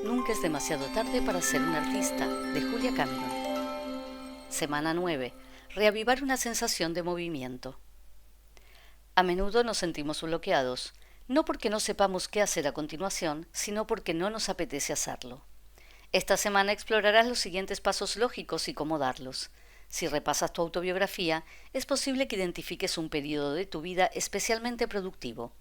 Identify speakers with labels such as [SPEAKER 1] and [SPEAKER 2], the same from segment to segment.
[SPEAKER 1] Nunca es demasiado tarde para ser un artista, de Julia Cameron. Semana 9. Reavivar una sensación de movimiento. A menudo nos sentimos bloqueados, no porque no sepamos qué hacer a continuación, sino porque no nos apetece hacerlo. Esta semana explorarás los siguientes pasos lógicos y cómo darlos. Si repasas tu autobiografía, es posible que identifiques un periodo de tu vida especialmente productivo.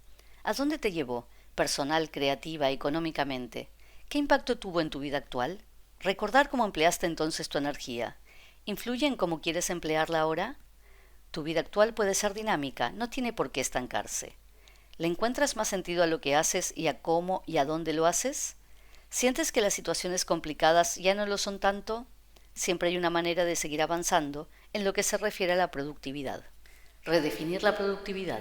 [SPEAKER 1] ¿A dónde te llevó? Personal, creativa, económicamente. ¿Qué impacto tuvo en tu vida actual? Recordar cómo empleaste entonces tu energía. ¿Influye en cómo quieres emplearla ahora? Tu vida actual puede ser dinámica, no tiene por qué estancarse. ¿Le encuentras más sentido a lo que haces y a cómo y a dónde lo haces? ¿Sientes que las situaciones complicadas ya no lo son tanto? Siempre hay una manera de seguir avanzando en lo que se refiere a la productividad. Redefinir la productividad.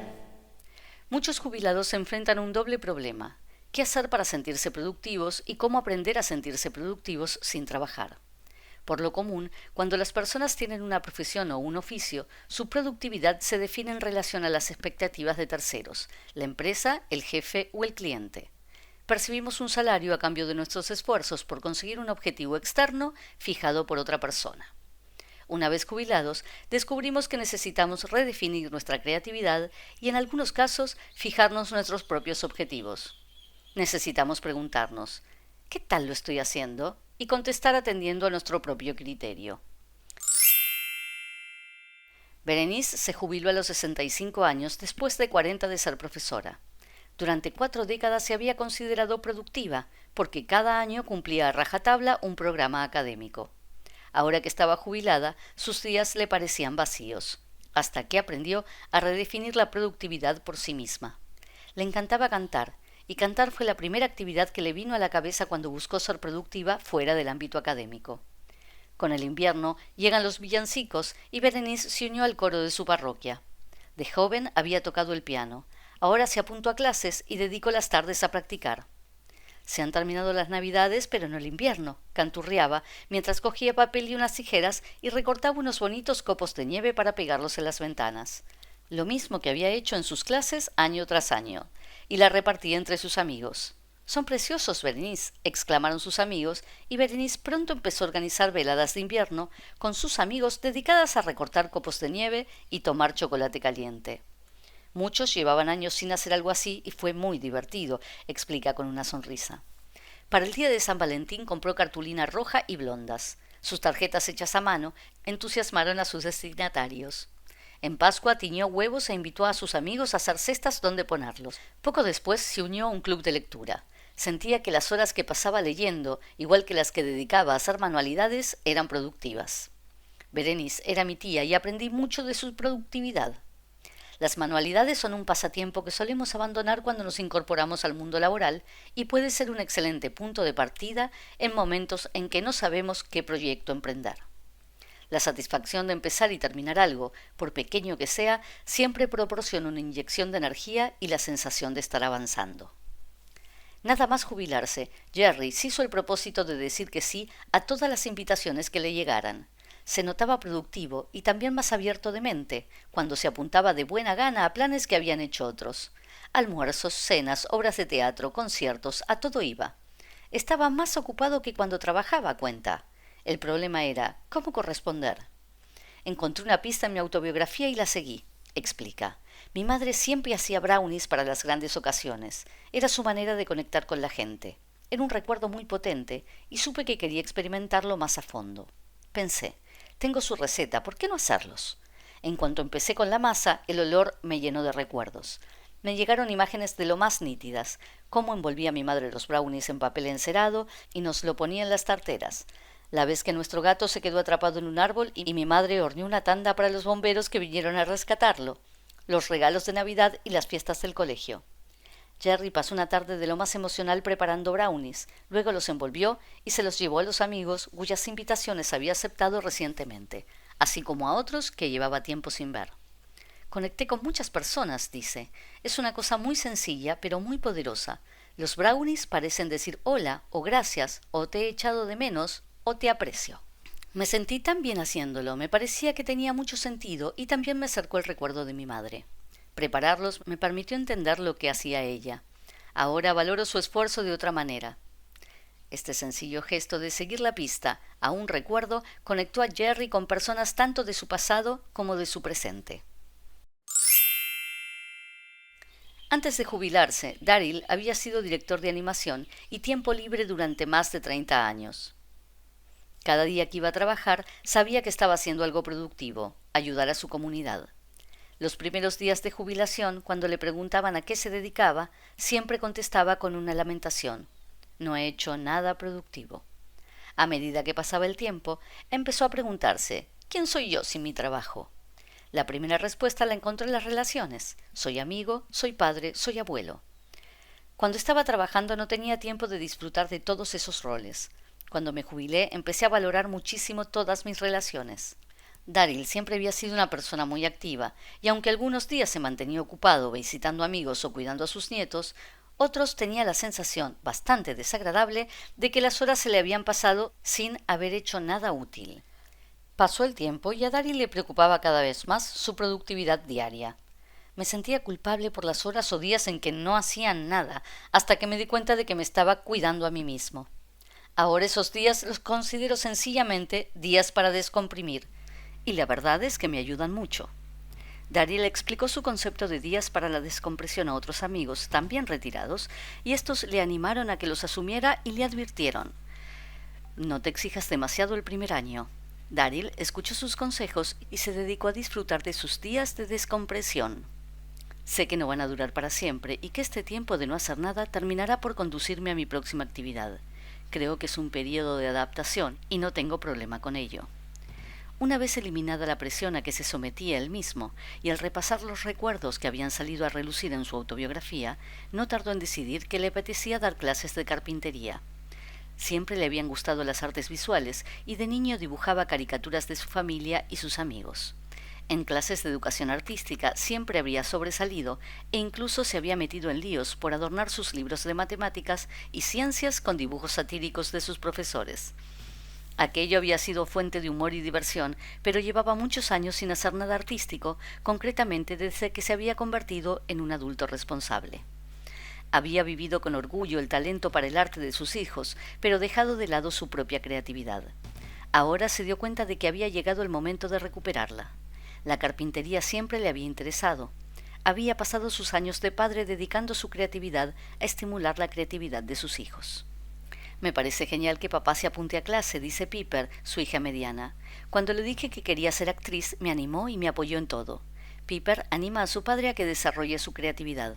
[SPEAKER 1] Muchos jubilados se enfrentan a un doble problema: qué hacer para sentirse productivos y cómo aprender a sentirse productivos sin trabajar. Por lo común, cuando las personas tienen una profesión o un oficio, su productividad se define en relación a las expectativas de terceros, la empresa, el jefe o el cliente. Percibimos un salario a cambio de nuestros esfuerzos por conseguir un objetivo externo fijado por otra persona. Una vez jubilados, descubrimos que necesitamos redefinir nuestra creatividad y, en algunos casos, fijarnos nuestros propios objetivos. Necesitamos preguntarnos: ¿qué tal lo estoy haciendo? Y contestar atendiendo a nuestro propio criterio. Berenice se jubiló a los 65 años después de 40 de ser profesora. Durante 4 décadas se había considerado productiva, porque cada año cumplía a rajatabla un programa académico. Ahora que estaba jubilada, sus días le parecían vacíos, hasta que aprendió a redefinir la productividad por sí misma. Le encantaba cantar, y cantar fue la primera actividad que le vino a la cabeza cuando buscó ser productiva fuera del ámbito académico. Con el invierno llegan los villancicos y Berenice se unió al coro de su parroquia. De joven había tocado el piano, ahora se apuntó a clases y dedicó las tardes a practicar. Se han terminado las navidades, pero no el invierno, canturreaba, mientras cogía papel y unas tijeras y recortaba unos bonitos copos de nieve para pegarlos en las ventanas. Lo mismo que había hecho en sus clases año tras año, y la repartía entre sus amigos. «Son preciosos, Berenice», exclamaron sus amigos, y Berenice pronto empezó a organizar veladas de invierno con sus amigos dedicadas a recortar copos de nieve y tomar chocolate caliente. Muchos llevaban años sin hacer algo así y fue muy divertido, explica con una sonrisa. Para el día de San Valentín compró cartulina roja y blondas. Sus tarjetas hechas a mano entusiasmaron a sus destinatarios. En Pascua tiñó huevos e invitó a sus amigos a hacer cestas donde ponerlos. Poco después se unió a un club de lectura. Sentía que las horas que pasaba leyendo, igual que las que dedicaba a hacer manualidades, eran productivas. Berenice era mi tía y aprendí mucho de su productividad. Las manualidades son un pasatiempo que solemos abandonar cuando nos incorporamos al mundo laboral y puede ser un excelente punto de partida en momentos en que no sabemos qué proyecto emprender. La satisfacción de empezar y terminar algo, por pequeño que sea, siempre proporciona una inyección de energía y la sensación de estar avanzando. Nada más jubilarse, Jerry se hizo el propósito de decir que sí a todas las invitaciones que le llegaran. Se notaba productivo y también más abierto de mente, cuando se apuntaba de buena gana a planes que habían hecho otros. Almuerzos, cenas, obras de teatro, conciertos, a todo iba. Estaba más ocupado que cuando trabajaba, cuenta. El problema era cómo corresponder. Encontré una pista en mi autobiografía y la seguí, explica. Mi madre siempre hacía brownies para las grandes ocasiones. Era su manera de conectar con la gente. Era un recuerdo muy potente y supe que quería experimentarlo más a fondo. Pensé, tengo su receta, ¿por qué no hacerlos? En cuanto empecé con la masa, el olor me llenó de recuerdos. Me llegaron imágenes de lo más nítidas, cómo envolvía mi madre los brownies en papel encerado y nos lo ponía en las tarteras. La vez que nuestro gato se quedó atrapado en un árbol y mi madre horneó una tanda para los bomberos que vinieron a rescatarlo. Los regalos de Navidad y las fiestas del colegio. Jerry pasó una tarde de lo más emocional preparando brownies, luego los envolvió y se los llevó a los amigos cuyas invitaciones había aceptado recientemente, así como a otros que llevaba tiempo sin ver. Conecté con muchas personas, dice. Es una cosa muy sencilla, pero muy poderosa. Los brownies parecen decir hola, o gracias, o te he echado de menos, o te aprecio. Me sentí tan bien haciéndolo, me parecía que tenía mucho sentido y también me acercó el recuerdo de mi madre. Prepararlos me permitió entender lo que hacía ella. Ahora valoro su esfuerzo de otra manera. Este sencillo gesto de seguir la pista a un recuerdo conectó a Jerry con personas tanto de su pasado como de su presente. Antes de jubilarse, Daryl había sido director de animación y tiempo libre durante más de 30 años. Cada día que iba a trabajar sabía que estaba haciendo algo productivo, ayudar a su comunidad. Los primeros días de jubilación, cuando le preguntaban a qué se dedicaba, siempre contestaba con una lamentación: no he hecho nada productivo. A medida que pasaba el tiempo, empezó a preguntarse: ¿quién soy yo sin mi trabajo? La primera respuesta la encontró en las relaciones: soy amigo, soy padre, soy abuelo. Cuando estaba trabajando no tenía tiempo de disfrutar de todos esos roles. Cuando me jubilé empecé a valorar muchísimo todas mis relaciones. Daryl siempre había sido una persona muy activa, y aunque algunos días se mantenía ocupado visitando amigos o cuidando a sus nietos, otros tenía la sensación, bastante desagradable, de que las horas se le habían pasado sin haber hecho nada útil. Pasó el tiempo y a Daryl le preocupaba cada vez más su productividad diaria. Me sentía culpable por las horas o días en que no hacía nada, hasta que me di cuenta de que me estaba cuidando a mí mismo. Ahora esos días los considero sencillamente días para descomprimir, y la verdad es que me ayudan mucho. Daryl explicó su concepto de días para la descompresión a otros amigos, también retirados, y estos le animaron a que los asumiera y le advirtieron: no te exijas demasiado el primer año. Daryl escuchó sus consejos y se dedicó a disfrutar de sus días de descompresión. Sé que no van a durar para siempre y que este tiempo de no hacer nada terminará por conducirme a mi próxima actividad. Creo que es un periodo de adaptación y no tengo problema con ello. Una vez eliminada la presión a que se sometía él mismo y al repasar los recuerdos que habían salido a relucir en su autobiografía, no tardó en decidir que le apetecía dar clases de carpintería. Siempre le habían gustado las artes visuales y de niño dibujaba caricaturas de su familia y sus amigos. En clases de educación artística siempre había sobresalido e incluso se había metido en líos por adornar sus libros de matemáticas y ciencias con dibujos satíricos de sus profesores. Aquello había sido fuente de humor y diversión, pero llevaba muchos años sin hacer nada artístico, concretamente desde que se había convertido en un adulto responsable. Había vivido con orgullo el talento para el arte de sus hijos, pero dejado de lado su propia creatividad. Ahora se dio cuenta de que había llegado el momento de recuperarla. La carpintería siempre le había interesado. Había pasado sus años de padre dedicando su creatividad a estimular la creatividad de sus hijos. Me parece genial que papá se apunte a clase, dice Piper, su hija mediana. Cuando le dije que quería ser actriz, me animó y me apoyó en todo. Piper anima a su padre a que desarrolle su creatividad.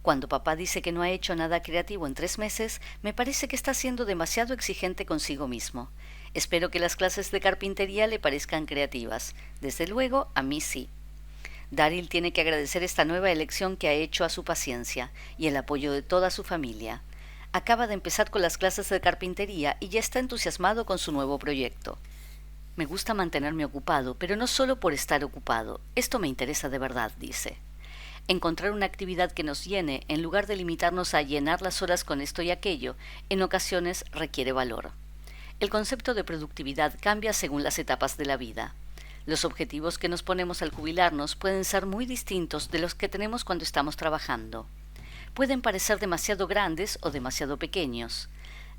[SPEAKER 1] Cuando papá dice que no ha hecho nada creativo en 3 meses, me parece que está siendo demasiado exigente consigo mismo. Espero que las clases de carpintería le parezcan creativas. Desde luego, a mí sí. Daryl tiene que agradecer esta nueva elección que ha hecho a su paciencia y el apoyo de toda su familia. Acaba de empezar con las clases de carpintería y ya está entusiasmado con su nuevo proyecto. Me gusta mantenerme ocupado, pero no solo por estar ocupado. Esto me interesa de verdad, dice. Encontrar una actividad que nos llene, en lugar de limitarnos a llenar las horas con esto y aquello, en ocasiones requiere valor. El concepto de productividad cambia según las etapas de la vida. Los objetivos que nos ponemos al jubilarnos pueden ser muy distintos de los que tenemos cuando estamos trabajando. Pueden parecer demasiado grandes o demasiado pequeños.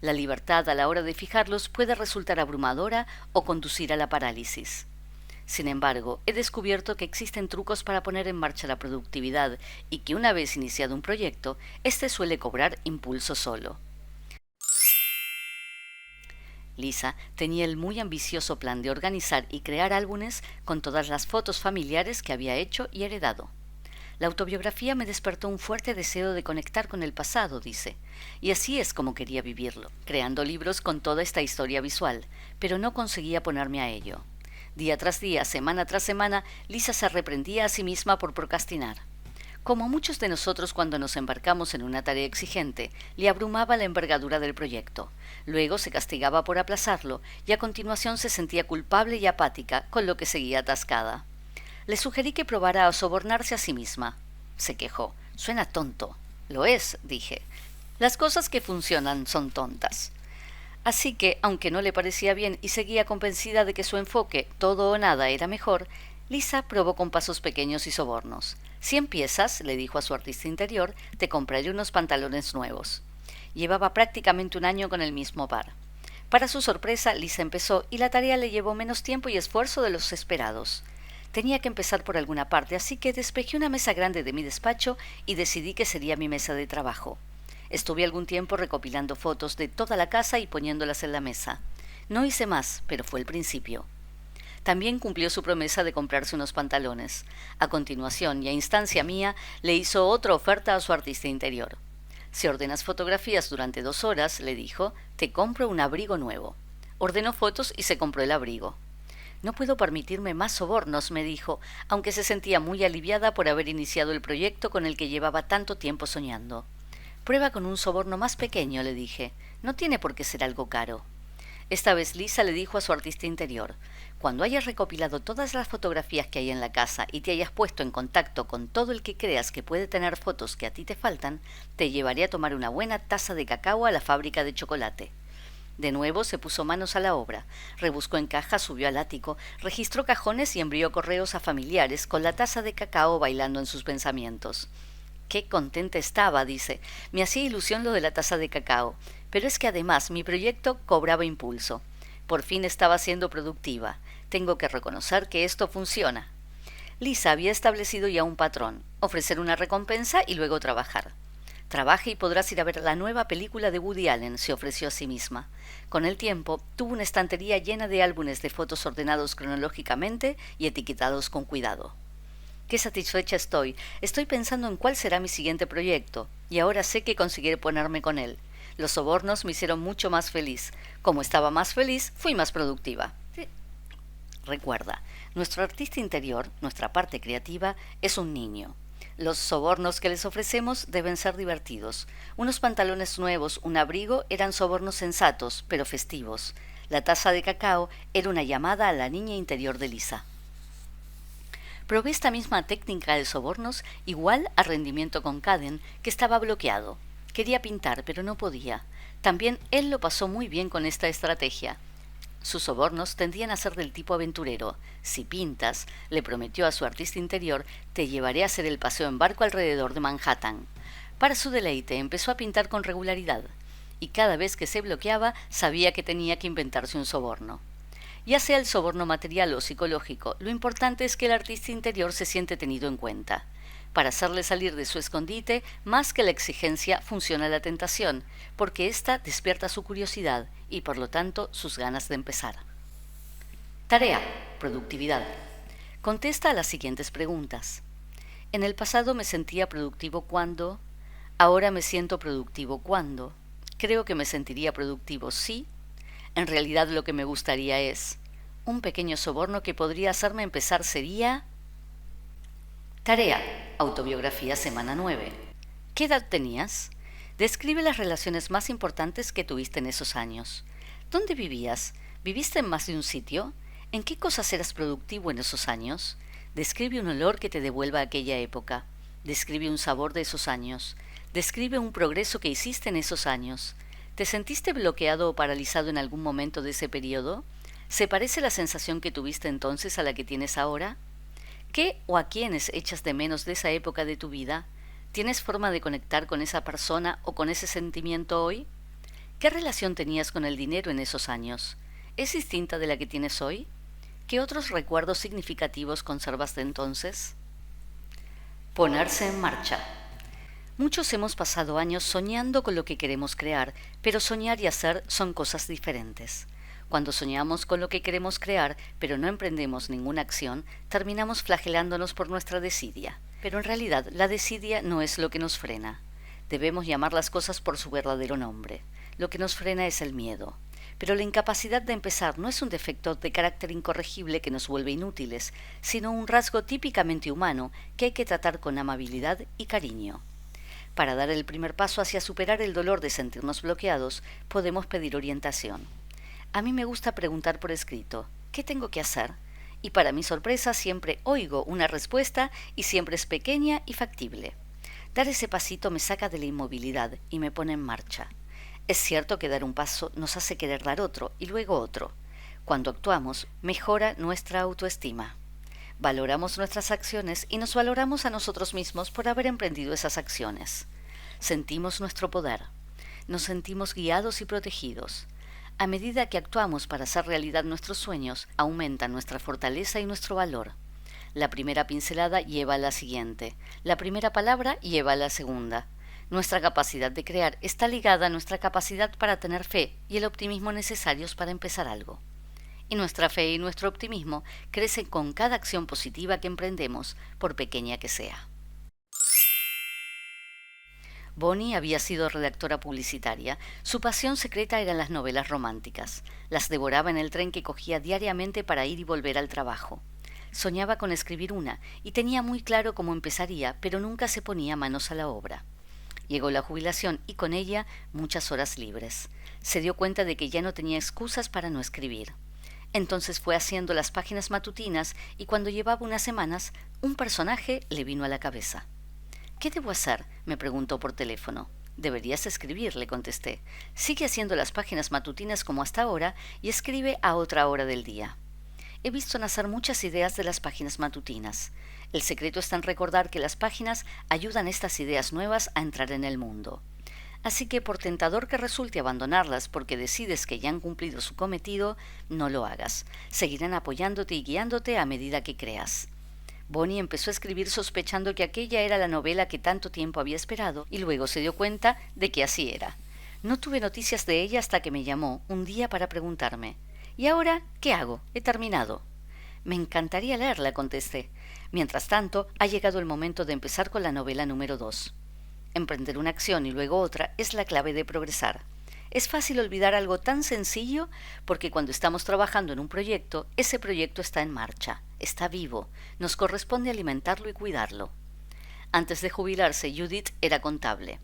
[SPEAKER 1] La libertad a la hora de fijarlos puede resultar abrumadora o conducir a la parálisis. Sin embargo, he descubierto que existen trucos para poner en marcha la productividad y que una vez iniciado un proyecto, éste suele cobrar impulso solo. Lisa tenía el muy ambicioso plan de organizar y crear álbumes con todas las fotos familiares que había hecho y heredado. La autobiografía me despertó un fuerte deseo de conectar con el pasado, dice, y así es como quería vivirlo, creando libros con toda esta historia visual, pero no conseguía ponerme a ello. Día tras día, semana tras semana, Lisa se reprendía a sí misma por procrastinar. Como muchos de nosotros cuando nos embarcamos en una tarea exigente, le abrumaba la envergadura del proyecto. Luego se castigaba por aplazarlo y a continuación se sentía culpable y apática, con lo que seguía atascada. Le sugerí que probara a sobornarse a sí misma. Se quejó. Suena tonto. Lo es, dije. Las cosas que funcionan son tontas. Así que, aunque no le parecía bien y seguía convencida de que su enfoque, todo o nada, era mejor, Lisa probó con pasos pequeños y sobornos. Si empiezas, le dijo a su artista interior, te compraré unos pantalones nuevos. Llevaba prácticamente un año con el mismo par. Para su sorpresa, Lisa empezó y la tarea le llevó menos tiempo y esfuerzo de los esperados. Tenía que empezar por alguna parte, así que despejé una mesa grande de mi despacho y decidí que sería mi mesa de trabajo. Estuve algún tiempo recopilando fotos de toda la casa y poniéndolas en la mesa. No hice más, pero fue el principio. También cumplió su promesa de comprarse unos pantalones. A continuación, y a instancia mía, le hizo otra oferta a su artista interior. Si ordenas fotografías durante 2 horas, le dijo, te compro un abrigo nuevo. Ordenó fotos y se compró el abrigo. No puedo permitirme más sobornos, me dijo, aunque se sentía muy aliviada por haber iniciado el proyecto con el que llevaba tanto tiempo soñando. Prueba con un soborno más pequeño, le dije. No tiene por qué ser algo caro. Esta vez Lisa le dijo a su artista interior, cuando hayas recopilado todas las fotografías que hay en la casa y te hayas puesto en contacto con todo el que creas que puede tener fotos que a ti te faltan, te llevaré a tomar una buena taza de cacao a la fábrica de chocolate. De nuevo se puso manos a la obra, rebuscó en cajas, subió al ático, registró cajones y envió correos a familiares con la taza de cacao bailando en sus pensamientos. Qué contenta estaba, dice. Me hacía ilusión lo de la taza de cacao, pero es que además mi proyecto cobraba impulso. Por fin estaba siendo productiva. Tengo que reconocer que esto funciona. Lisa había establecido ya un patrón, ofrecer una recompensa y luego trabajar. Trabaja y podrás ir a ver la nueva película de Woody Allen, se ofreció a sí misma. Con el tiempo, tuvo una estantería llena de álbumes de fotos ordenados cronológicamente y etiquetados con cuidado. Qué satisfecha estoy. Estoy pensando en cuál será mi siguiente proyecto, y ahora sé que conseguiré ponerme con él. Los sobornos me hicieron mucho más feliz. Como estaba más feliz, fui más productiva. Sí. Recuerda, nuestro artista interior, nuestra parte creativa, es un niño. Los sobornos que les ofrecemos deben ser divertidos. Unos pantalones nuevos, un abrigo, eran sobornos sensatos, pero festivos. La taza de cacao era una llamada a la niña interior de Lisa. Probé esta misma técnica de sobornos igual a rendimiento con Caden, que estaba bloqueado. Quería pintar, pero no podía. También él lo pasó muy bien con esta estrategia. Sus sobornos tendían a ser del tipo aventurero. Si pintas, le prometió a su artista interior, te llevaré a hacer el paseo en barco alrededor de Manhattan. Para su deleite, empezó a pintar con regularidad, y cada vez que se bloqueaba, sabía que tenía que inventarse un soborno. Ya sea el soborno material o psicológico, lo importante es que el artista interior se siente tenido en cuenta. Para hacerle salir de su escondite, más que la exigencia, funciona la tentación, porque ésta despierta su curiosidad y, por lo tanto, sus ganas de empezar. Tarea: productividad. Contesta a las siguientes preguntas. En el pasado me sentía productivo cuando. Ahora me siento productivo cuando. Creo que me sentiría productivo si. En realidad lo que me gustaría es. Un pequeño soborno que podría hacerme empezar sería. Tarea: autobiografía semana 9. ¿Qué edad tenías? Describe las relaciones más importantes que tuviste en esos años. ¿Dónde vivías? ¿Viviste en más de un sitio? ¿En qué cosas eras productivo en esos años? Describe un olor que te devuelva a aquella época. Describe un sabor de esos años. Describe un progreso que hiciste en esos años. ¿Te sentiste bloqueado o paralizado en algún momento de ese periodo? ¿Se parece la sensación que tuviste entonces a la que tienes ahora? ¿Qué o a quiénes echas de menos de esa época de tu vida? ¿Tienes forma de conectar con esa persona o con ese sentimiento hoy? ¿Qué relación tenías con el dinero en esos años? ¿Es distinta de la que tienes hoy? ¿Qué otros recuerdos significativos conservas de entonces? Ponerse en marcha. Muchos hemos pasado años soñando con lo que queremos crear, pero soñar y hacer son cosas diferentes. Cuando soñamos con lo que queremos crear, pero no emprendemos ninguna acción, terminamos flagelándonos por nuestra desidia. Pero en realidad, la desidia no es lo que nos frena. Debemos llamar las cosas por su verdadero nombre. Lo que nos frena es el miedo. Pero la incapacidad de empezar no es un defecto de carácter incorregible que nos vuelve inútiles, sino un rasgo típicamente humano que hay que tratar con amabilidad y cariño. Para dar el primer paso hacia superar el dolor de sentirnos bloqueados, podemos pedir orientación. A mí me gusta preguntar por escrito, ¿qué tengo que hacer? Y para mi sorpresa siempre oigo una respuesta y siempre es pequeña y factible. Dar ese pasito me saca de la inmovilidad y me pone en marcha. Es cierto que dar un paso nos hace querer dar otro y luego otro. Cuando actuamos, mejora nuestra autoestima. Valoramos nuestras acciones y nos valoramos a nosotros mismos por haber emprendido esas acciones. Sentimos nuestro poder. nos sentimos guiados y protegidos. A medida que actuamos para hacer realidad nuestros sueños, aumenta nuestra fortaleza y nuestro valor. La primera pincelada lleva a la siguiente. La primera palabra lleva a la segunda. Nuestra capacidad de crear está ligada a nuestra capacidad para tener fe y el optimismo necesarios para empezar algo. Y nuestra fe y nuestro optimismo crecen con cada acción positiva que emprendemos, por pequeña que sea. Bonnie había sido redactora publicitaria. Su pasión secreta eran las novelas románticas. Las devoraba en el tren que cogía diariamente para ir y volver al trabajo. Soñaba con escribir una y tenía muy claro cómo empezaría, pero nunca se ponía manos a la obra. Llegó la jubilación y con ella muchas horas libres. Se dio cuenta de que ya no tenía excusas para no escribir. Entonces fue haciendo las páginas matutinas y cuando llevaba unas semanas, un personaje le vino a la cabeza. «¿Qué debo hacer?», me preguntó por teléfono. «Deberías escribir», le contesté. «Sigue haciendo las páginas matutinas como hasta ahora y escribe a otra hora del día». He visto nacer muchas ideas de las páginas matutinas. El secreto está en recordar que las páginas ayudan a estas ideas nuevas a entrar en el mundo. Así que por tentador que resulte abandonarlas porque decides que ya han cumplido su cometido, no lo hagas. Seguirán apoyándote y guiándote a medida que creas. Bonnie empezó a escribir sospechando que aquella era la novela que tanto tiempo había esperado y luego se dio cuenta de que así era. No tuve noticias de ella hasta que me llamó un día para preguntarme: «¿Y ahora qué hago? He terminado». «Me encantaría leerla», contesté. «Mientras tanto, ha llegado el momento de empezar con la novela número 2. Emprender una acción y luego otra es la clave de progresar. Es fácil olvidar algo tan sencillo porque cuando estamos trabajando en un proyecto, ese proyecto está en marcha, está vivo, nos corresponde alimentarlo y cuidarlo». Antes de jubilarse, Judith era contable.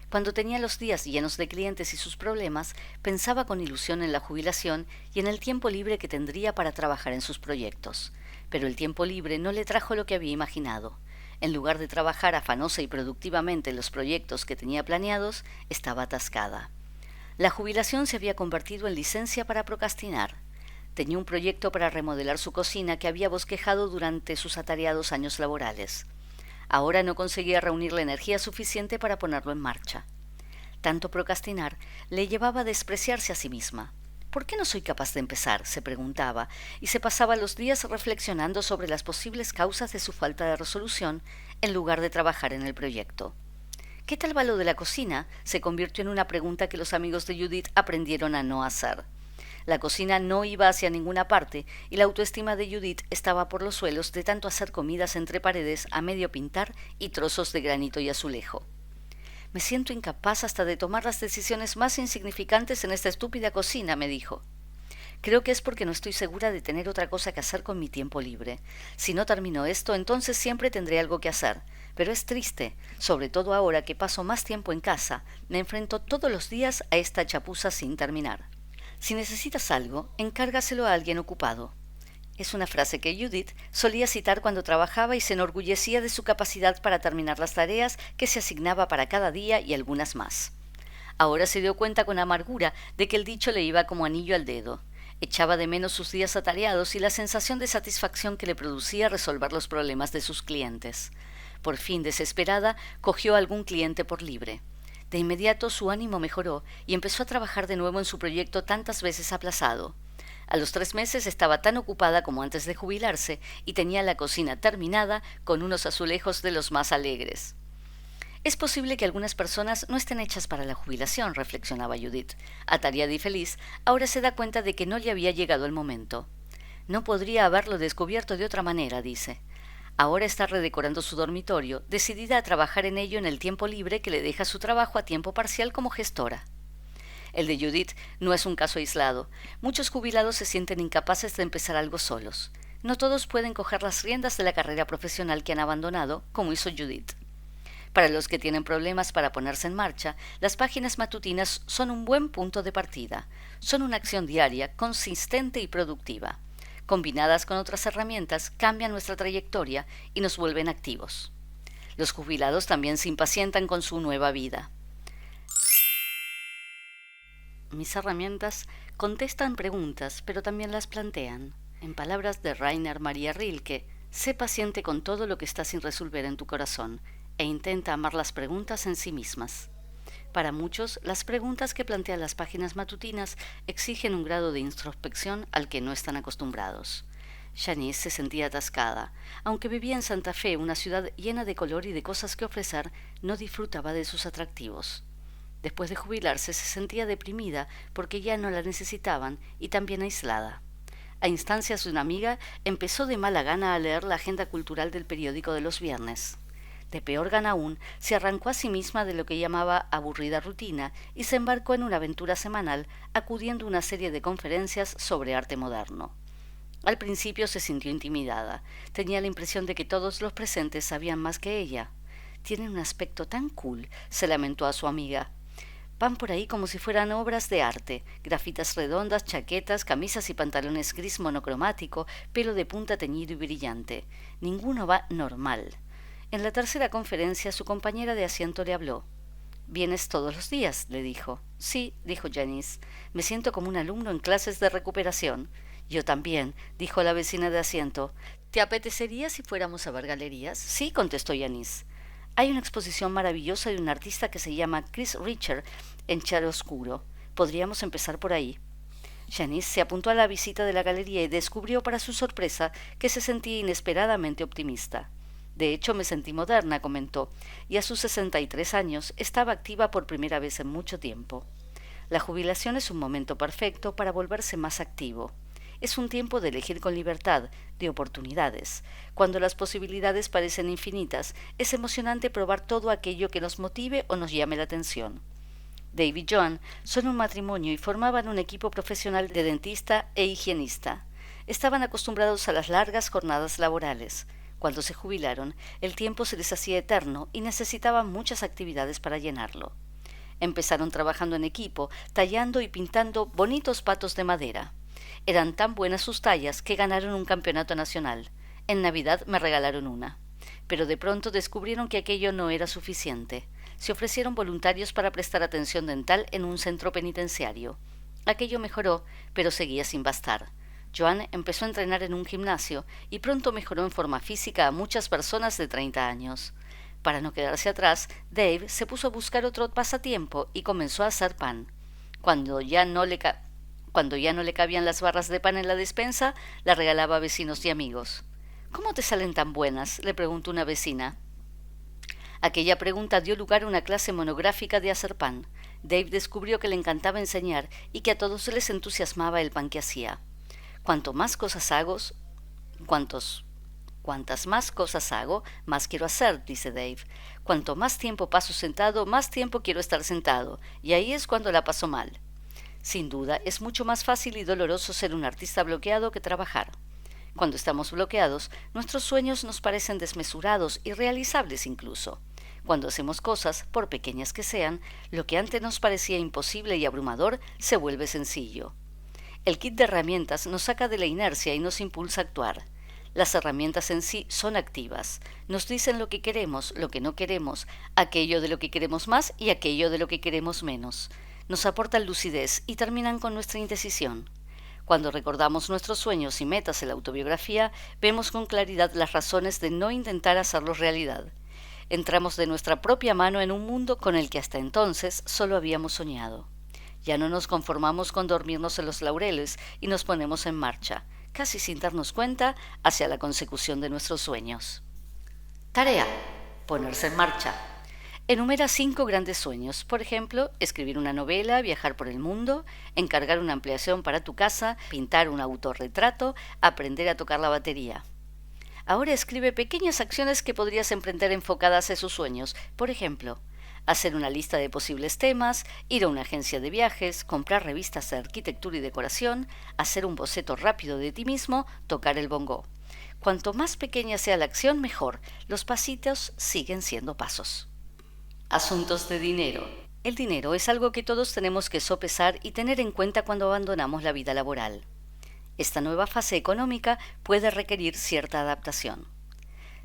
[SPEAKER 1] Cuando tenía los días llenos de clientes y sus problemas, pensaba con ilusión en la jubilación y en el tiempo libre que tendría para trabajar en sus proyectos. Pero el tiempo libre no le trajo lo que había imaginado. En lugar de trabajar afanosa y productivamente en los proyectos que tenía planeados, estaba atascada. La jubilación se había convertido en licencia para procrastinar. Tenía un proyecto para remodelar su cocina que había bosquejado durante sus atareados años laborales. Ahora no conseguía reunir la energía suficiente para ponerlo en marcha. Tanto procrastinar le llevaba a despreciarse a sí misma. «¿Por qué no soy capaz de empezar?», se preguntaba, y se pasaba los días reflexionando sobre las posibles causas de su falta de resolución en lugar de trabajar en el proyecto. «¿Qué tal va lo de la cocina?», se convirtió en una pregunta que los amigos de Judith aprendieron a no hacer. La cocina no iba hacia ninguna parte y la autoestima de Judith estaba por los suelos de tanto hacer comidas entre paredes a medio pintar y trozos de granito y azulejo. «Me siento incapaz hasta de tomar las decisiones más insignificantes en esta estúpida cocina», me dijo. «Creo que es porque no estoy segura de tener otra cosa que hacer con mi tiempo libre. Si no termino esto, entonces siempre tendré algo que hacer. Pero es triste, sobre todo ahora que paso más tiempo en casa. Me enfrento todos los días a esta chapuza sin terminar. Si necesitas algo, encárgaselo a alguien ocupado». Es una frase que Judith solía citar cuando trabajaba y se enorgullecía de su capacidad para terminar las tareas que se asignaba para cada día y algunas más. Ahora se dio cuenta con amargura de que el dicho le iba como anillo al dedo. Echaba de menos sus días atareados y la sensación de satisfacción que le producía resolver los problemas de sus clientes. Por fin, desesperada, cogió a algún cliente por libre. De inmediato su ánimo mejoró y empezó a trabajar de nuevo en su proyecto tantas veces aplazado. A los 3 meses estaba tan ocupada como antes de jubilarse y tenía la cocina terminada con unos azulejos de los más alegres. «Es posible que algunas personas no estén hechas para la jubilación», reflexionaba Judith. Atareada y feliz, ahora se da cuenta de que no le había llegado el momento. «No podría haberlo descubierto de otra manera», dice. Ahora está redecorando su dormitorio, decidida a trabajar en ello en el tiempo libre que le deja su trabajo a tiempo parcial como gestora. El de Judith no es un caso aislado. Muchos jubilados se sienten incapaces de empezar algo solos. No todos pueden coger las riendas de la carrera profesional que han abandonado, como hizo Judith. Para los que tienen problemas para ponerse en marcha, las páginas matutinas son un buen punto de partida. Son una acción diaria, consistente y productiva. Combinadas con otras herramientas, cambian nuestra trayectoria y nos vuelven activos. Los jubilados también se impacientan con su nueva vida. Mis herramientas contestan preguntas, pero también las plantean. En palabras de Rainer Maria Rilke, sé paciente con todo lo que está sin resolver en tu corazón e intenta amar las preguntas en sí mismas. Para muchos, las preguntas que plantean las páginas matutinas exigen un grado de introspección al que no están acostumbrados. Janice se sentía atascada. Aunque vivía en Santa Fe, una ciudad llena de color y de cosas que ofrecer, no disfrutaba de sus atractivos. Después de jubilarse se sentía deprimida porque ya no la necesitaban y también aislada. A instancias de una amiga, empezó de mala gana a leer la agenda cultural del periódico de los viernes. De peor gana aún, se arrancó a sí misma de lo que llamaba aburrida rutina y se embarcó en una aventura semanal acudiendo a una serie de conferencias sobre arte moderno. Al principio se sintió intimidada. Tenía la impresión de que todos los presentes sabían más que ella. «Tienen un aspecto tan cool», se lamentó a su amiga. «Van por ahí como si fueran obras de arte, grafitas redondas, chaquetas, camisas y pantalones gris monocromático, pelo de punta teñido y brillante. Ninguno va normal». En la tercera conferencia su compañera de asiento le habló. «¿Vienes todos los días?», le dijo. «Sí», dijo Janice. «Me siento como un alumno en clases de recuperación». «Yo también», dijo la vecina de asiento. «¿Te apetecería si fuéramos a ver galerías?». «Sí», contestó Janice. «Hay una exposición maravillosa de un artista que se llama Chris Richter en chiaroscuro. Podríamos empezar por ahí». Janice se apuntó a la visita de la galería y descubrió para su sorpresa que se sentía inesperadamente optimista. «De hecho, me sentí moderna», comentó, y a sus 63 años estaba activa por primera vez en mucho tiempo. La jubilación es un momento perfecto para volverse más activo. Es un tiempo de elegir con libertad, de oportunidades. Cuando las posibilidades parecen infinitas, es emocionante probar todo aquello que nos motive o nos llame la atención. Dave y Joan son un matrimonio y formaban un equipo profesional de dentista e higienista. Estaban acostumbrados a las largas jornadas laborales. Cuando se jubilaron, el tiempo se les hacía eterno y necesitaban muchas actividades para llenarlo. Empezaron trabajando en equipo, tallando y pintando bonitos patos de madera. Eran tan buenas sus tallas que ganaron un campeonato nacional. En Navidad me regalaron una. Pero de pronto descubrieron que aquello no era suficiente. Se ofrecieron voluntarios para prestar atención dental en un centro penitenciario. Aquello mejoró, pero seguía sin bastar. Joan empezó a entrenar en un gimnasio y pronto mejoró en forma física a muchas personas de 30 años. Para no quedarse atrás, Dave se puso a buscar otro pasatiempo y comenzó a hacer pan. Cuando ya no le cabían las barras de pan en la despensa, la regalaba a vecinos y amigos. «¿Cómo te salen tan buenas?», le preguntó una vecina. Aquella pregunta dio lugar a una clase monográfica de hacer pan. Dave descubrió que le encantaba enseñar y que a todos les entusiasmaba el pan que hacía. Cuantas más cosas hago, más quiero hacer», dice Dave. «Cuanto más tiempo paso sentado, más tiempo quiero estar sentado, y ahí es cuando la paso mal». Sin duda, es mucho más fácil y doloroso ser un artista bloqueado que trabajar. Cuando estamos bloqueados, nuestros sueños nos parecen desmesurados, irrealizables incluso. Cuando hacemos cosas, por pequeñas que sean, lo que antes nos parecía imposible y abrumador se vuelve sencillo. El kit de herramientas nos saca de la inercia y nos impulsa a actuar. Las herramientas en sí son activas. Nos dicen lo que queremos, lo que no queremos, aquello de lo que queremos más y aquello de lo que queremos menos. Nos aportan lucidez y terminan con nuestra indecisión. Cuando recordamos nuestros sueños y metas en la autobiografía, vemos con claridad las razones de no intentar hacerlos realidad. Entramos de nuestra propia mano en un mundo con el que hasta entonces solo habíamos soñado. Ya no nos conformamos con dormirnos en los laureles y nos ponemos en marcha, casi sin darnos cuenta, hacia la consecución de nuestros sueños. Tarea: ponerse en marcha. Enumera 5 grandes sueños, por ejemplo, escribir una novela, viajar por el mundo, encargar una ampliación para tu casa, pintar un autorretrato, aprender a tocar la batería. Ahora escribe pequeñas acciones que podrías emprender enfocadas a esos sueños, por ejemplo, hacer una lista de posibles temas, ir a una agencia de viajes, comprar revistas de arquitectura y decoración, hacer un boceto rápido de ti mismo, tocar el bongó. Cuanto más pequeña sea la acción, mejor. Los pasitos siguen siendo pasos. Asuntos de dinero. El dinero es algo que todos tenemos que sopesar y tener en cuenta cuando abandonamos la vida laboral. Esta nueva fase económica puede requerir cierta adaptación.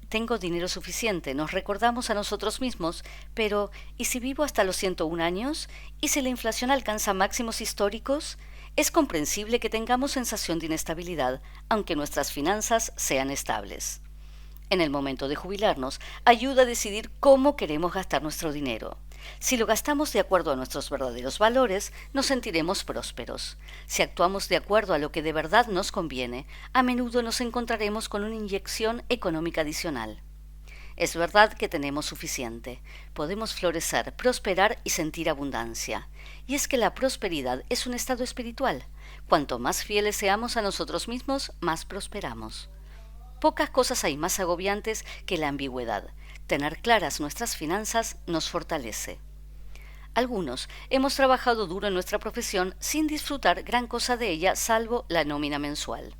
[SPEAKER 1] Tengo dinero suficiente, nos recordamos a nosotros mismos, pero ¿y si vivo hasta los 101 años? ¿Y si la inflación alcanza máximos históricos? Es comprensible que tengamos sensación de inestabilidad, aunque nuestras finanzas sean estables. En el momento de jubilarnos, ayuda a decidir cómo queremos gastar nuestro dinero. Si lo gastamos de acuerdo a nuestros verdaderos valores, nos sentiremos prósperos. Si actuamos de acuerdo a lo que de verdad nos conviene, a menudo nos encontraremos con una inyección económica adicional. Es verdad que tenemos suficiente. Podemos florecer, prosperar y sentir abundancia. Y es que la prosperidad es un estado espiritual. Cuanto más fieles seamos a nosotros mismos, más prosperamos. Pocas cosas hay más agobiantes que la ambigüedad. Tener claras nuestras finanzas nos fortalece. Algunos hemos trabajado duro en nuestra profesión sin disfrutar gran cosa de ella salvo la nómina mensual.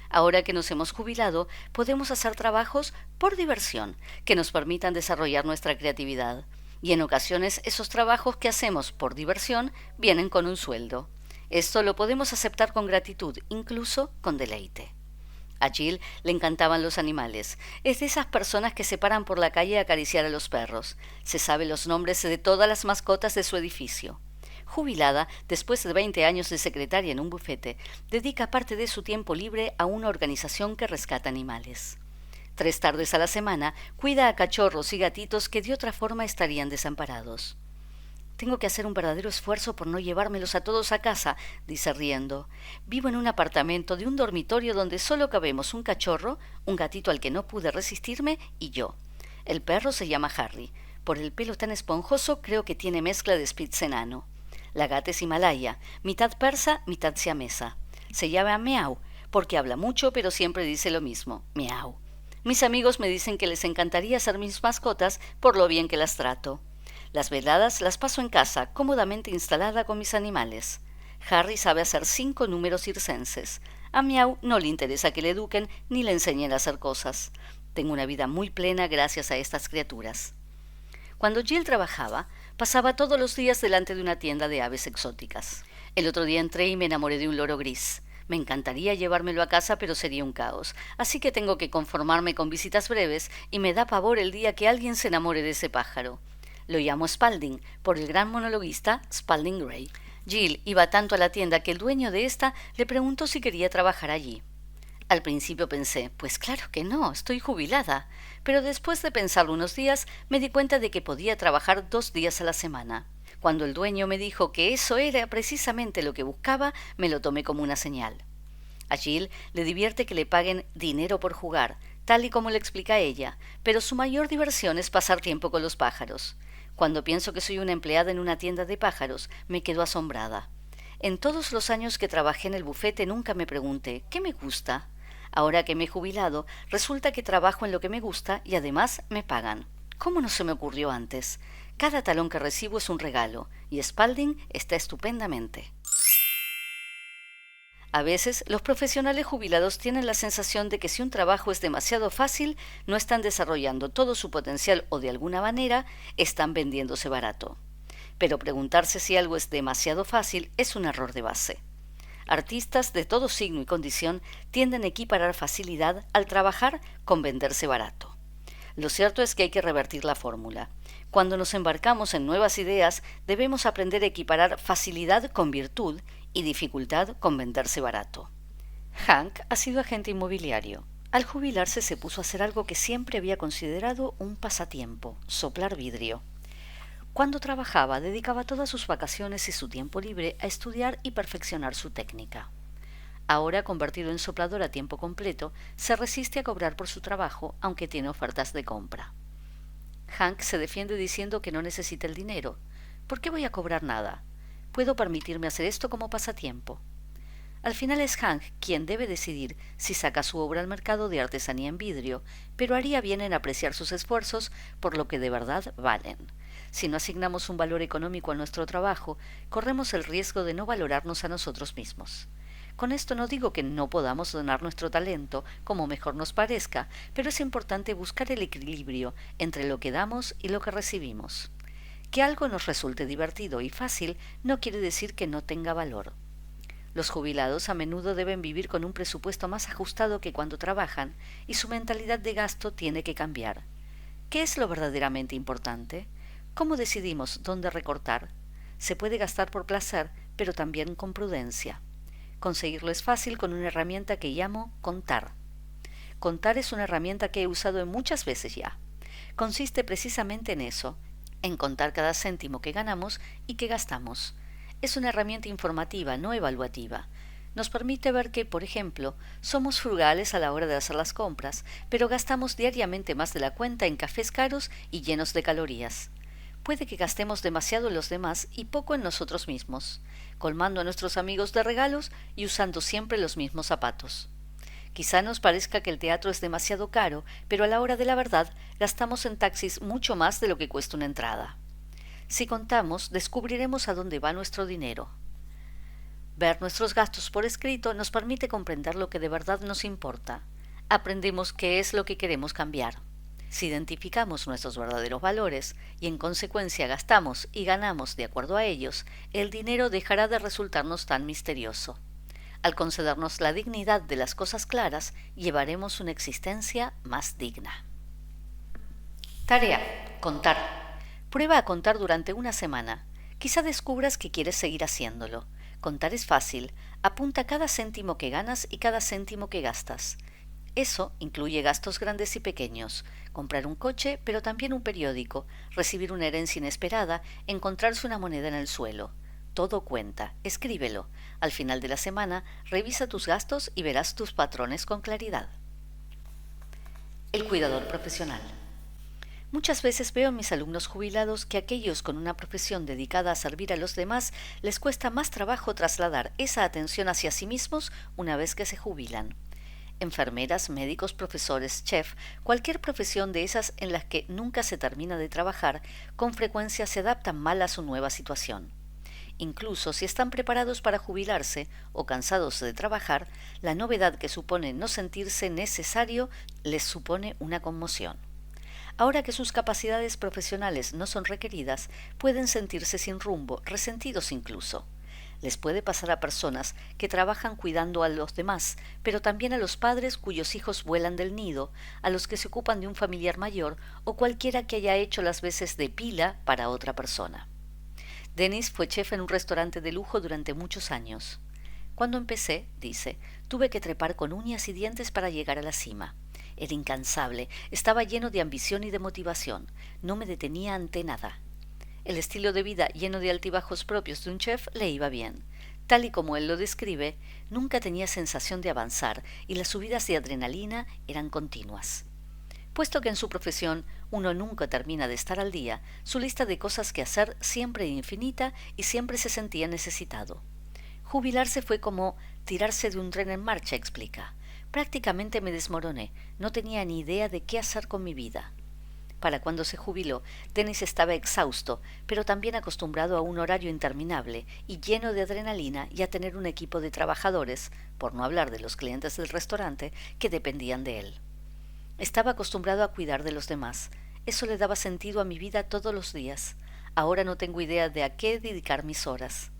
[SPEAKER 1] Ahora que nos hemos jubilado, podemos hacer trabajos por diversión que nos permitan desarrollar nuestra creatividad. Y en ocasiones esos trabajos que hacemos por diversión vienen con un sueldo. Esto lo podemos aceptar con gratitud, incluso con deleite. A Jill le encantaban los animales. Es de esas personas que se paran por la calle a acariciar a los perros. Se sabe los nombres de todas las mascotas de su edificio. Jubilada, después de 20 años de secretaria en un bufete, dedica parte de su tiempo libre a una organización que rescata animales. 3 tardes a la semana cuida a cachorros y gatitos que de otra forma estarían desamparados. Tengo que hacer un verdadero esfuerzo por no llevármelos a todos a casa, dice riendo. Vivo en un apartamento de un dormitorio donde solo cabemos un cachorro, un gatito al que no pude resistirme y yo. El perro se llama Harry. Por el pelo tan esponjoso creo que tiene mezcla de Spitz enano. La gata es himalaya, mitad persa, mitad siamesa. Se llama Meow, porque habla mucho pero siempre dice lo mismo, Meow. Mis amigos me dicen que les encantaría ser mis mascotas por lo bien que las trato. Las veladas las paso en casa, cómodamente instalada con mis animales. Harry sabe hacer 5 números circenses. A Meow no le interesa que le eduquen ni le enseñen a hacer cosas. Tengo una vida muy plena gracias a estas criaturas. Cuando Jill trabajaba, pasaba todos los días delante de una tienda de aves exóticas. El otro día entré y me enamoré de un loro gris. Me encantaría llevármelo a casa, pero sería un caos. Así que tengo que conformarme con visitas breves y me da pavor el día que alguien se enamore de ese pájaro. Lo llamo Spalding, por el gran monologuista Spalding Gray. Jill iba tanto a la tienda que el dueño de esta le preguntó si quería trabajar allí. Al principio pensé, pues claro que no, estoy jubilada. Pero después de pensarlo unos días, me di cuenta de que podía trabajar 2 días a la semana. Cuando el dueño me dijo que eso era precisamente lo que buscaba, me lo tomé como una señal. A Jill le divierte que le paguen dinero por jugar, tal y como le explica ella, pero su mayor diversión es pasar tiempo con los pájaros. Cuando pienso que soy una empleada en una tienda de pájaros, me quedo asombrada. En todos los años que trabajé en el bufete nunca me pregunté, ¿qué me gusta? Ahora que me he jubilado, resulta que trabajo en lo que me gusta y además me pagan. ¿Cómo no se me ocurrió antes? Cada talón que recibo es un regalo, y Spalding está estupendamente. A veces, los profesionales jubilados tienen la sensación de que si un trabajo es demasiado fácil, no están desarrollando todo su potencial o de alguna manera están vendiéndose barato. Pero preguntarse si algo es demasiado fácil es un error de base. Artistas de todo signo y condición tienden a equiparar facilidad al trabajar con venderse barato. Lo cierto es que hay que revertir la fórmula. Cuando nos embarcamos en nuevas ideas, debemos aprender a equiparar facilidad con virtud y dificultad con venderse barato. Hank ha sido agente inmobiliario. Al jubilarse se puso a hacer algo que siempre había considerado un pasatiempo, soplar vidrio. Cuando trabajaba, dedicaba todas sus vacaciones y su tiempo libre a estudiar y perfeccionar su técnica. Ahora, convertido en soplador a tiempo completo, se resiste a cobrar por su trabajo, aunque tiene ofertas de compra. Hank se defiende diciendo que no necesita el dinero. ¿Por qué voy a cobrar nada? Puedo permitirme hacer esto como pasatiempo. Al final es Hank quien debe decidir si saca su obra al mercado de artesanía en vidrio, pero haría bien en apreciar sus esfuerzos por lo que de verdad valen. Si no asignamos un valor económico a nuestro trabajo, corremos el riesgo de no valorarnos a nosotros mismos. Con esto no digo que no podamos donar nuestro talento como mejor nos parezca, pero es importante buscar el equilibrio entre lo que damos y lo que recibimos. Que algo nos resulte divertido y fácil no quiere decir que no tenga valor. Los jubilados a menudo deben vivir con un presupuesto más ajustado que cuando trabajan y su mentalidad de gasto tiene que cambiar. ¿Qué es lo verdaderamente importante? ¿Cómo decidimos dónde recortar? Se puede gastar por placer, pero también con prudencia. Conseguirlo es fácil con una herramienta que llamo contar. Contar es una herramienta que he usado muchas veces ya. Consiste precisamente en eso, en contar cada céntimo que ganamos y que gastamos. Es una herramienta informativa, no evaluativa. Nos permite ver que, por ejemplo, somos frugales a la hora de hacer las compras, pero gastamos diariamente más de la cuenta en cafés caros y llenos de calorías. Puede que gastemos demasiado en los demás y poco en nosotros mismos, colmando a nuestros amigos de regalos y usando siempre los mismos zapatos. Quizá nos parezca que el teatro es demasiado caro, pero a la hora de la verdad gastamos en taxis mucho más de lo que cuesta una entrada. Si contamos, descubriremos a dónde va nuestro dinero. Ver nuestros gastos por escrito nos permite comprender lo que de verdad nos importa. Aprendemos qué es lo que queremos cambiar. Si identificamos nuestros verdaderos valores y en consecuencia gastamos y ganamos de acuerdo a ellos, el dinero dejará de resultarnos tan misterioso. Al concedernos la dignidad de las cosas claras, llevaremos una existencia más digna. Tarea: contar. Prueba a contar durante una semana. Quizá descubras que quieres seguir haciéndolo. Contar es fácil. Apunta cada céntimo que ganas y cada céntimo que gastas. Eso incluye gastos grandes y pequeños: comprar un coche, pero también un periódico, recibir una herencia inesperada, encontrarse una moneda en el suelo. Todo cuenta. Escríbelo. Al final de la semana, revisa tus gastos y verás tus patrones con claridad. El cuidador profesional. Muchas veces veo en mis alumnos jubilados que aquellos con una profesión dedicada a servir a los demás les cuesta más trabajo trasladar esa atención hacia sí mismos una vez que se jubilan. Enfermeras, médicos, profesores, chef, cualquier profesión de esas en las que nunca se termina de trabajar, con frecuencia se adaptan mal a su nueva situación. Incluso si están preparados para jubilarse o cansados de trabajar, la novedad que supone no sentirse necesario les supone una conmoción. Ahora que sus capacidades profesionales no son requeridas, pueden sentirse sin rumbo, resentidos incluso. Les puede pasar a personas que trabajan cuidando a los demás, pero también a los padres cuyos hijos vuelan del nido, a los que se ocupan de un familiar mayor o cualquiera que haya hecho las veces de pila para otra persona. Dennis fue chef en un restaurante de lujo durante muchos años. Cuando empecé, dice, tuve que trepar con uñas y dientes para llegar a la cima. Era incansable, estaba lleno de ambición y de motivación, no me detenía ante nada. El estilo de vida lleno de altibajos propios de un chef le iba bien. Tal y como él lo describe, nunca tenía sensación de avanzar y las subidas de adrenalina eran continuas. Puesto que en su profesión uno nunca termina de estar al día, su lista de cosas que hacer siempre era infinita y siempre se sentía necesitado. Jubilarse fue como tirarse de un tren en marcha, explica. Prácticamente me desmoroné, no tenía ni idea de qué hacer con mi vida. Para cuando se jubiló, Dennis estaba exhausto, pero también acostumbrado a un horario interminable y lleno de adrenalina y a tener un equipo de trabajadores, por no hablar de los clientes del restaurante, que dependían de él. Estaba acostumbrado a cuidar de los demás. Eso le daba sentido a mi vida todos los días. Ahora no tengo idea de a qué dedicar mis horas.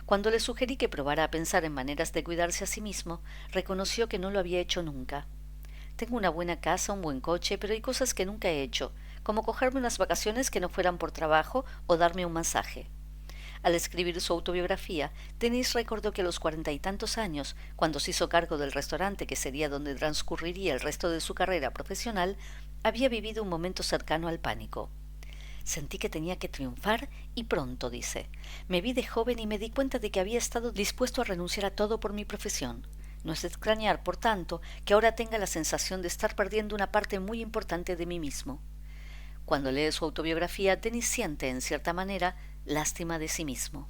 [SPEAKER 1] Cuando le sugerí que probara a pensar en maneras de cuidarse a sí mismo, reconoció que no lo había hecho nunca. Tengo una buena casa, un buen coche, pero hay cosas que nunca he hecho, como cogerme unas vacaciones que no fueran por trabajo o darme un masaje. Al escribir su autobiografía, Dennis recordó que a los 40 y tantos años, cuando se hizo cargo del restaurante que sería donde transcurriría el resto de su carrera profesional, había vivido un momento cercano al pánico. Sentí que tenía que triunfar y pronto, dice. Me vi de joven y me di cuenta de que había estado dispuesto a renunciar a todo por mi profesión. No es de extrañar, por tanto, que ahora tenga la sensación de estar perdiendo una parte muy importante de mí mismo. Cuando lee su autobiografía, Dennis siente, en cierta manera, lástima de sí mismo.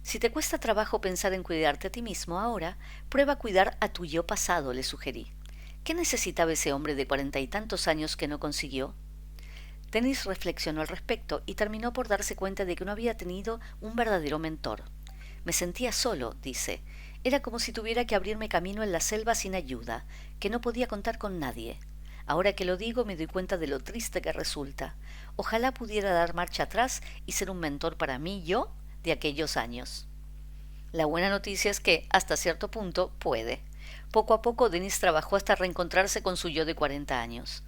[SPEAKER 1] Si te cuesta trabajo pensar en cuidarte a ti mismo ahora, prueba a cuidar a tu yo pasado, le sugerí. ¿Qué necesitaba ese hombre de 40 y tantos años que no consiguió? Dennis reflexionó al respecto y terminó por darse cuenta de que no había tenido un verdadero mentor. Me sentía solo, dice. Era como si tuviera que abrirme camino en la selva sin ayuda, que no podía contar con nadie. Ahora que lo digo me doy cuenta de lo triste que resulta. Ojalá pudiera dar marcha atrás y ser un mentor para mí, yo, de aquellos años. La buena noticia es que, hasta cierto punto, puede. Poco a poco Dennis trabajó hasta reencontrarse con su yo de 40 años.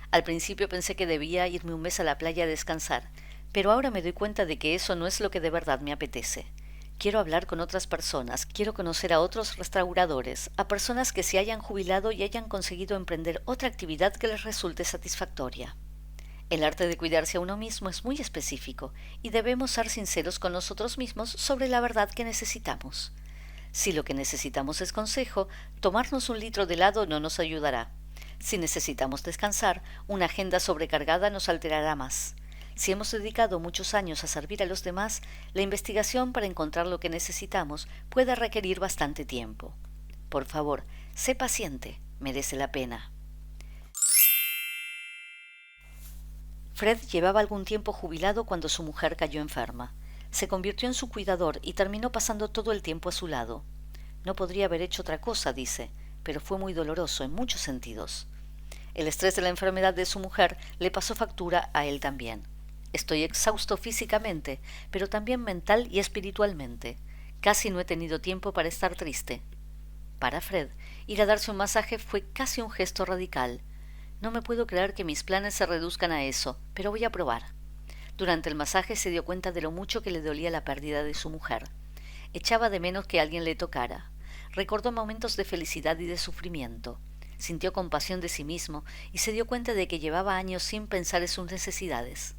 [SPEAKER 1] Al principio pensé que debía irme un mes a la playa a descansar, pero ahora me doy cuenta de que eso no es lo que de verdad me apetece. Quiero hablar con otras personas, quiero conocer a otros restauradores, a personas que se hayan jubilado y hayan conseguido emprender otra actividad que les resulte satisfactoria. El arte de cuidarse a uno mismo es muy específico y debemos ser sinceros con nosotros mismos sobre la verdad que necesitamos. Si lo que necesitamos es consejo, tomarnos un litro de helado no nos ayudará. Si necesitamos descansar, una agenda sobrecargada nos alterará más. Si hemos dedicado muchos años a servir a los demás, la investigación para encontrar lo que necesitamos puede requerir bastante tiempo. Por favor, sé paciente, merece la pena. Fred llevaba algún tiempo jubilado cuando su mujer cayó enferma. Se convirtió en su cuidador y terminó pasando todo el tiempo a su lado. No podría haber hecho otra cosa, dice, pero fue muy doloroso en muchos sentidos. El estrés de la enfermedad de su mujer le pasó factura a él también. Estoy exhausto físicamente, pero también mental y espiritualmente. Casi no he tenido tiempo para estar triste. Para Fred, ir a darse un masaje fue casi un gesto radical. No me puedo creer que mis planes se reduzcan a eso, pero voy a probar. Durante el masaje se dio cuenta de lo mucho que le dolía la pérdida de su mujer. Echaba de menos que alguien le tocara. Recordó momentos de felicidad y de sufrimiento. Sintió compasión de sí mismo y se dio cuenta de que llevaba años sin pensar en sus necesidades.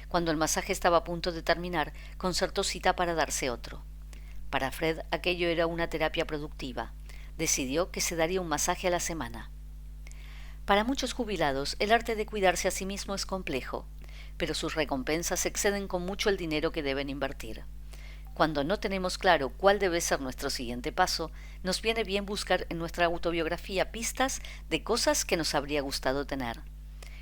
[SPEAKER 1] Cuando el masaje estaba a punto de terminar, concertó cita para darse otro. Para Fred aquello era una terapia productiva. Decidió que se daría un masaje a la semana. Para muchos jubilados, el arte de cuidarse a sí mismo es complejo, pero sus recompensas exceden con mucho el dinero que deben invertir. Cuando no tenemos claro cuál debe ser nuestro siguiente paso, nos viene bien buscar en nuestra autobiografía pistas de cosas que nos habría gustado tener.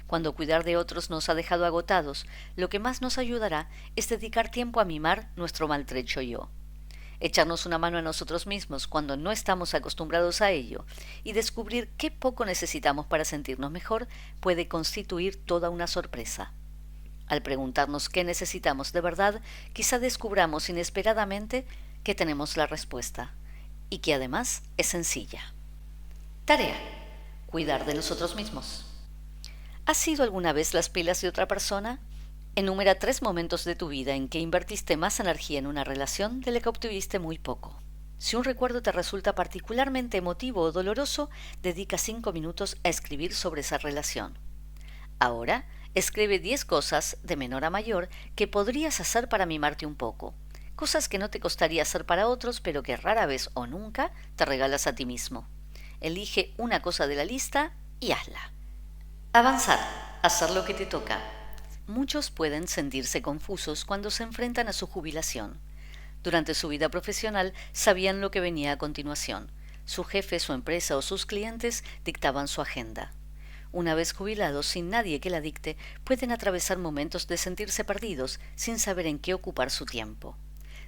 [SPEAKER 1] Cuando cuidar de otros nos ha dejado agotados, lo que más nos ayudará es dedicar tiempo a mimar nuestro maltrecho yo. Echarnos una mano a nosotros mismos cuando no estamos acostumbrados a ello y descubrir qué poco necesitamos para sentirnos mejor puede constituir toda una sorpresa. Al preguntarnos qué necesitamos de verdad, quizá descubramos inesperadamente que tenemos la respuesta y que además es sencilla. Tarea: cuidar de nosotros mismos. ¿Has sido alguna vez las pilas de otra persona? Enumera 3 momentos de tu vida en que invertiste más energía en una relación de la que obtuviste muy poco. Si un recuerdo te resulta particularmente emotivo o doloroso, dedica 5 minutos a escribir sobre esa relación. Ahora, escribe 10 cosas, de menor a mayor, que podrías hacer para mimarte un poco. Cosas que no te costaría hacer para otros, pero que rara vez o nunca te regalas a ti mismo. Elige una cosa de la lista y hazla. Avanzar. Hacer lo que te toca. Muchos pueden sentirse confusos cuando se enfrentan a su jubilación. Durante su vida profesional sabían lo que venía a continuación. Su jefe, su empresa o sus clientes dictaban su agenda. Una vez jubilados, sin nadie que la dicte, pueden atravesar momentos de sentirse perdidos sin saber en qué ocupar su tiempo.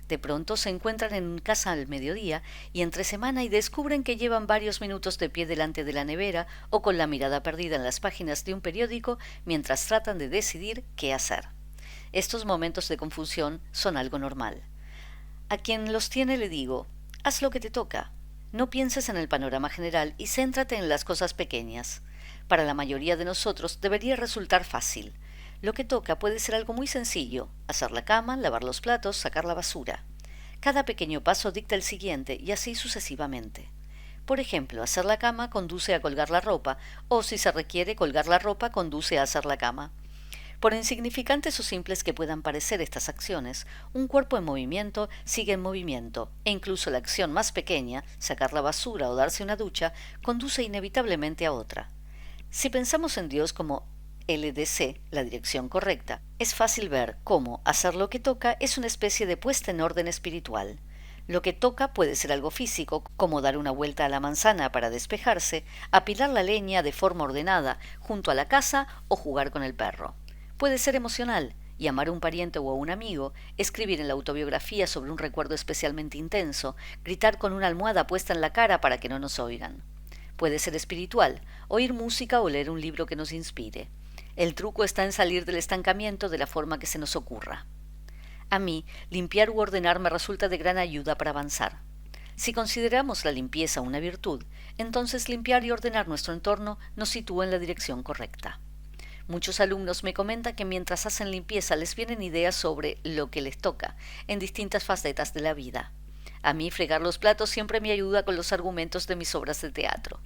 [SPEAKER 1] De pronto se encuentran en casa al mediodía y entre semana y descubren que llevan varios minutos de pie delante de la nevera o con la mirada perdida en las páginas de un periódico mientras tratan de decidir qué hacer. Estos momentos de confusión son algo normal. A quien los tiene le digo, haz lo que te toca. No pienses en el panorama general y céntrate en las cosas pequeñas. Para la mayoría de nosotros debería resultar fácil. Lo que toca puede ser algo muy sencillo: hacer la cama, lavar los platos, sacar la basura. Cada pequeño paso dicta el siguiente y así sucesivamente. Por ejemplo, hacer la cama conduce a colgar la ropa, o si se requiere colgar la ropa conduce a hacer la cama. Por insignificantes o simples que puedan parecer estas acciones, un cuerpo en movimiento sigue en movimiento, e incluso la acción más pequeña, sacar la basura o darse una ducha, conduce inevitablemente a otra. Si pensamos en Dios como LDC, la dirección correcta, es fácil ver cómo hacer lo que toca es una especie de puesta en orden espiritual. Lo que toca puede ser algo físico, como dar una vuelta a la manzana para despejarse, apilar la leña de forma ordenada junto a la casa o jugar con el perro. Puede ser emocional: llamar a un pariente o a un amigo, escribir en la autobiografía sobre un recuerdo especialmente intenso, gritar con una almohada puesta en la cara para que no nos oigan. Puede ser espiritual: oír música o leer un libro que nos inspire. El truco está en salir del estancamiento de la forma que se nos ocurra. A mí, limpiar u ordenar me resulta de gran ayuda para avanzar. Si consideramos la limpieza una virtud, entonces limpiar y ordenar nuestro entorno nos sitúa en la dirección correcta. Muchos alumnos me comentan que mientras hacen limpieza les vienen ideas sobre lo que les toca, en distintas facetas de la vida. A mí, fregar los platos siempre me ayuda con los argumentos de mis obras de teatro.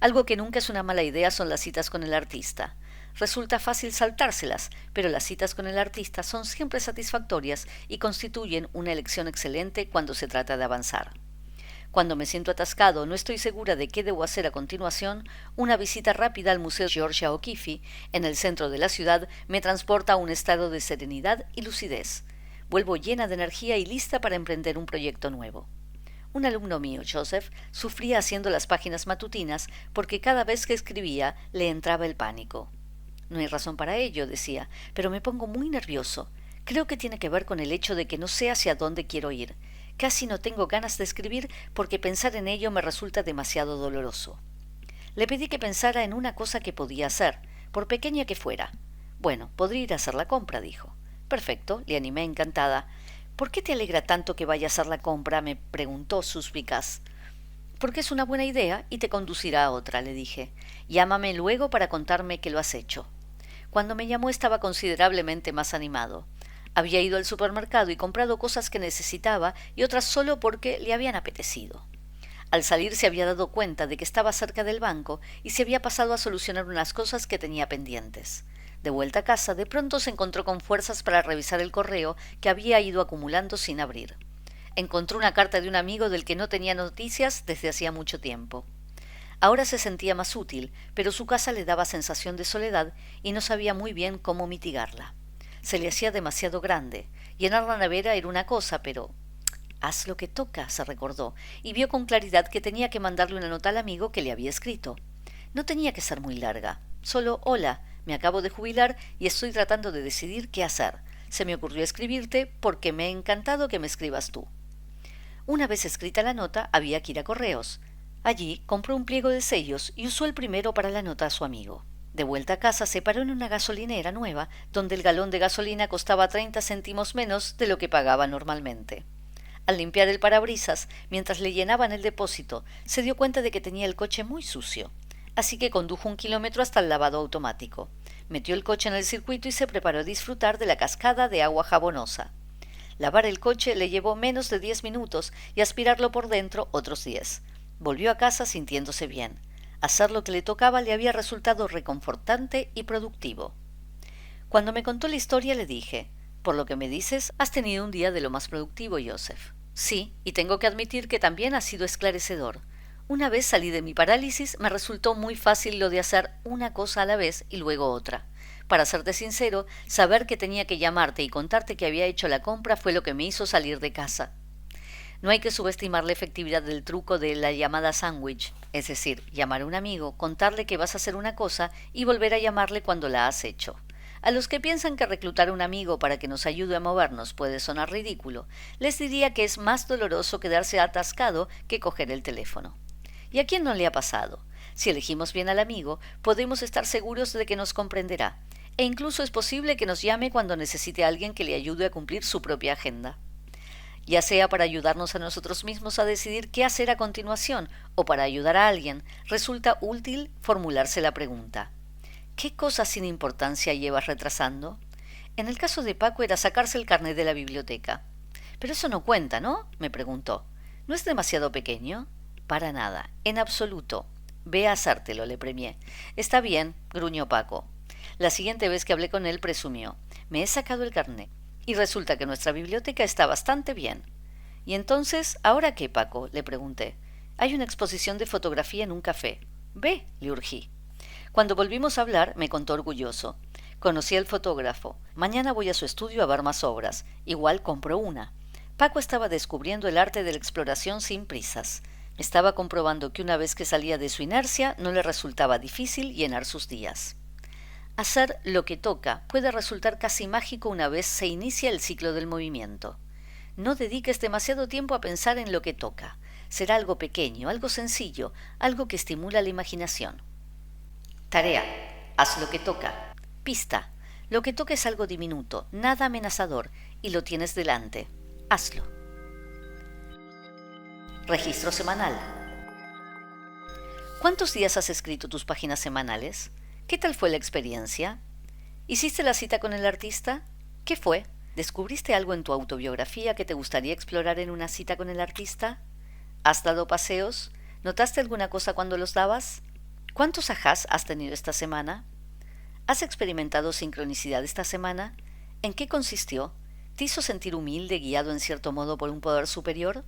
[SPEAKER 1] Algo que nunca es una mala idea son las citas con el artista. Resulta fácil saltárselas, pero las citas con el artista son siempre satisfactorias y constituyen una elección excelente cuando se trata de avanzar. Cuando me siento atascado o no estoy segura de qué debo hacer a continuación, una visita rápida al Museo Georgia O'Keeffe, en el centro de la ciudad, me transporta a un estado de serenidad y lucidez. Vuelvo llena de energía y lista para emprender un proyecto nuevo. Un alumno mío, Joseph, sufría haciendo las páginas matutinas porque cada vez que escribía le entraba el pánico. No hay razón para ello, decía, pero me pongo muy nervioso. Creo que tiene que ver con el hecho de que no sé hacia dónde quiero ir. Casi no tengo ganas de escribir porque pensar en ello me resulta demasiado doloroso. Le pedí que pensara en una cosa que podía hacer, por pequeña que fuera. Bueno, podría ir a hacer la compra, dijo. Perfecto, le animé encantada. ¿Por qué te alegra tanto que vaya a hacer la compra?, me preguntó suspicaz. Porque es una buena idea y te conducirá a otra, le dije. Llámame luego para contarme que lo has hecho. Cuando me llamó estaba considerablemente más animado. Había ido al supermercado y comprado cosas que necesitaba y otras solo porque le habían apetecido. Al salir se había dado cuenta de que estaba cerca del banco y se había pasado a solucionar unas cosas que tenía pendientes. De vuelta a casa, de pronto se encontró con fuerzas para revisar el correo que había ido acumulando sin abrir. Encontró una carta de un amigo del que no tenía noticias desde hacía mucho tiempo. Ahora se sentía más útil, pero su casa le daba sensación de soledad y no sabía muy bien cómo mitigarla. Se le hacía demasiado grande. Llenar la nevera era una cosa, pero... Haz lo que toca, se recordó, y vio con claridad que tenía que mandarle una nota al amigo que le había escrito. No tenía que ser muy larga. Solo, hola, me acabo de jubilar y estoy tratando de decidir qué hacer. Se me ocurrió escribirte porque me ha encantado que me escribas tú. Una vez escrita la nota, había que ir a correos. Allí compró un pliego de sellos y usó el primero para la nota a su amigo. De vuelta a casa se paró en una gasolinera nueva, donde el galón de gasolina costaba 30 céntimos menos de lo que pagaba normalmente. Al limpiar el parabrisas, mientras le llenaban el depósito, se dio cuenta de que tenía el coche muy sucio. Así que condujo 1 kilómetro hasta el lavado automático. Metió el coche en el circuito y se preparó a disfrutar de la cascada de agua jabonosa. Lavar el coche le llevó menos de 10 minutos y aspirarlo por dentro otros 10. Volvió a casa sintiéndose bien. Hacer lo que le tocaba le había resultado reconfortante y productivo. Cuando me contó la historia le dije, por lo que me dices, has tenido un día de lo más productivo, Joseph. Sí, y tengo que admitir que también ha sido esclarecedor. Una vez salí de mi parálisis, me resultó muy fácil lo de hacer una cosa a la vez y luego otra. Para serte sincero, saber que tenía que llamarte y contarte que había hecho la compra fue lo que me hizo salir de casa. No hay que subestimar la efectividad del truco de la llamada sándwich, es decir, llamar a un amigo, contarle que vas a hacer una cosa y volver a llamarle cuando la has hecho. A los que piensan que reclutar a un amigo para que nos ayude a movernos puede sonar ridículo, les diría que es más doloroso quedarse atascado que coger el teléfono. ¿Y a quién no le ha pasado? Si elegimos bien al amigo, podemos estar seguros de que nos comprenderá, e incluso es posible que nos llame cuando necesite a alguien que le ayude a cumplir su propia agenda. Ya sea para ayudarnos a nosotros mismos a decidir qué hacer a continuación o para ayudar a alguien, resulta útil formularse la pregunta: ¿qué cosas sin importancia llevas retrasando? En el caso de Paco era sacarse el carnet de la biblioteca. Pero eso no cuenta, ¿no?, me preguntó. ¿No es demasiado pequeño? Para nada, en absoluto. Ve a hacértelo, le premié. Está bien, gruñó Paco. La siguiente vez que hablé con él presumió: me he sacado el carnet. Y resulta que nuestra biblioteca está bastante bien. ¿Y entonces, ahora qué, Paco?, le pregunté. Hay una exposición de fotografía en un café. Ve, le urgí. Cuando volvimos a hablar, me contó orgulloso. Conocí al fotógrafo. Mañana voy a su estudio a ver más obras. Igual compro una. Paco estaba descubriendo el arte de la exploración sin prisas. Estaba comprobando que una vez que salía de su inercia, no le resultaba difícil llenar sus días. Hacer lo que toca puede resultar casi mágico una vez se inicia el ciclo del movimiento. No dediques demasiado tiempo a pensar en lo que toca. Será algo pequeño, algo sencillo, algo que estimula la imaginación. Tarea: haz lo que toca. Pista: lo que toca es algo diminuto, nada amenazador, y lo tienes delante. Hazlo. Registro semanal. ¿Cuántos días has escrito tus páginas semanales? ¿Qué tal fue la experiencia? ¿Hiciste la cita con el artista? ¿Qué fue? ¿Descubriste algo en tu autobiografía que te gustaría explorar en una cita con el artista? ¿Has dado paseos? ¿Notaste alguna cosa cuando los dabas? ¿Cuántos ajás has tenido esta semana? ¿Has experimentado sincronicidad esta semana? ¿En qué consistió? ¿Te hizo sentir humilde, guiado en cierto modo por un poder superior?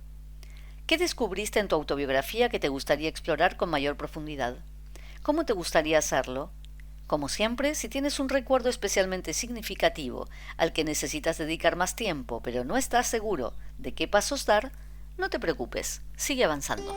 [SPEAKER 1] ¿Qué descubriste en tu autobiografía que te gustaría explorar con mayor profundidad? ¿Cómo te gustaría hacerlo? Como siempre, si tienes un recuerdo especialmente significativo al que necesitas dedicar más tiempo, pero no estás seguro de qué pasos dar, no te preocupes, sigue avanzando.